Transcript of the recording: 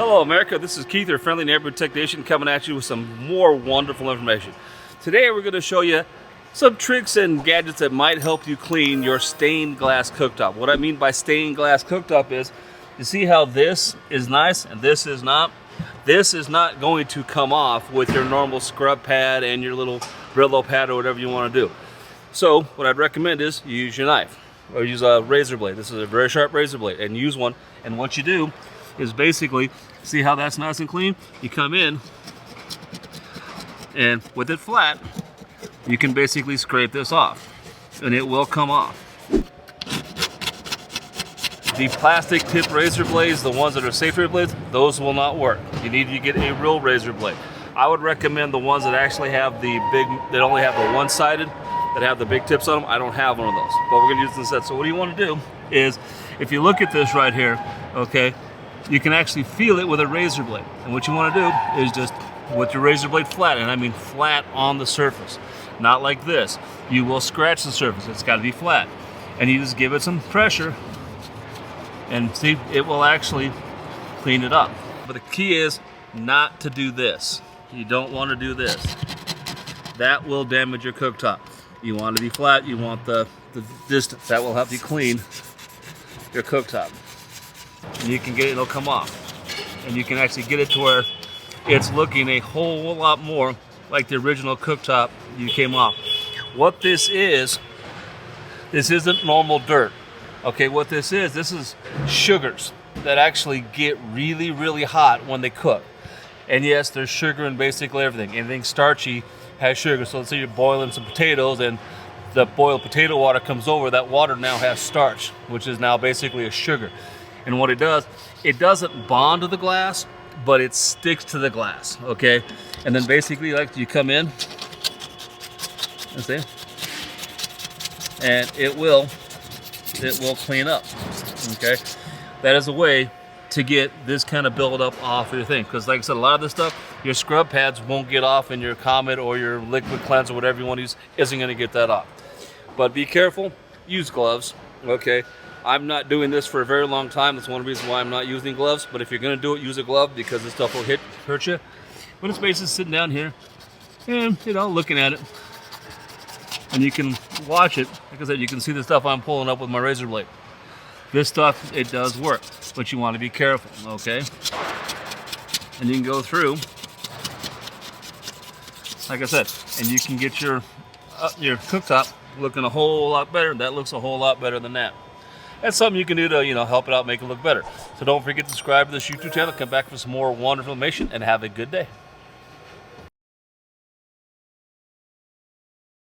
Hello America, this is Keith, your friendly neighborhood technician, coming at you with some more wonderful information. Today we're going to show you some tricks and gadgets that might help you clean your stained glass cooktop. What I mean by stained glass cooktop is, you see how this is nice and this is not? This is not going to come off with your normal scrub pad and your little Brillo pad or whatever you want to do. So what I'd recommend is you use your knife or use a razor blade. This is a very sharp razor blade, and use one. And what you do is basically, see how that's nice and clean? You come in and with it flat, you can basically scrape this off and it will come off. The plastic tip razor blades, the ones that are safe razor blades, those will not work. You need to get a real razor blade. I would recommend the ones that actually have the big, that only have the one-sided, that have the big tips on them. I don't have one of those, but we're gonna use this instead. So what you wanna do is, if you look at this right here, okay, you can actually feel it with a razor blade. And what you want to do is just, with your razor blade flat, and I mean flat on the surface, not like this. You will scratch the surface, it's got to be flat. And you just give it some pressure, and see, it will actually clean it up. But the key is not to do this. You don't want to do this. That will damage your cooktop. You want to be flat, you want the distance. That will help you clean your cooktop. And you can get it, it'll come off. And you can actually get it to where it's looking a whole lot more like the original cooktop you came off. What this isn't normal dirt. Okay, what this is sugars that actually get really, really hot when they cook. And yes, there's sugar in basically everything. Anything starchy has sugar. So let's say you're boiling some potatoes and the boiled potato water comes over, that water now has starch, which is now basically a sugar. And what it does, it doesn't bond to the glass, but it sticks to the glass, okay? And then basically, like, you come in, and see, and it will clean up, okay? That is a way to get this kind of buildup off of your thing. Because like I said, a lot of this stuff, your scrub pads won't get off, and your Comet or your liquid cleanser, whatever you want to use, isn't gonna get that off. But be careful, use gloves, okay? I'm not doing this for a very long time. That's one reason why I'm not using gloves. But if you're gonna do it, use a glove, because this stuff will hurt you. But it's basically sitting down here and, you know, looking at it. And you can watch it. Like I said, you can see the stuff I'm pulling up with my razor blade. This stuff, it does work, but you want to be careful, okay? And you can go through, like I said, and you can get your cooktop looking a whole lot better. That looks a whole lot better than that. That's something you can do to, you know, help it out, make it look better. So don't forget to subscribe to this YouTube channel. Come back for some more wonderful information, and have a good day.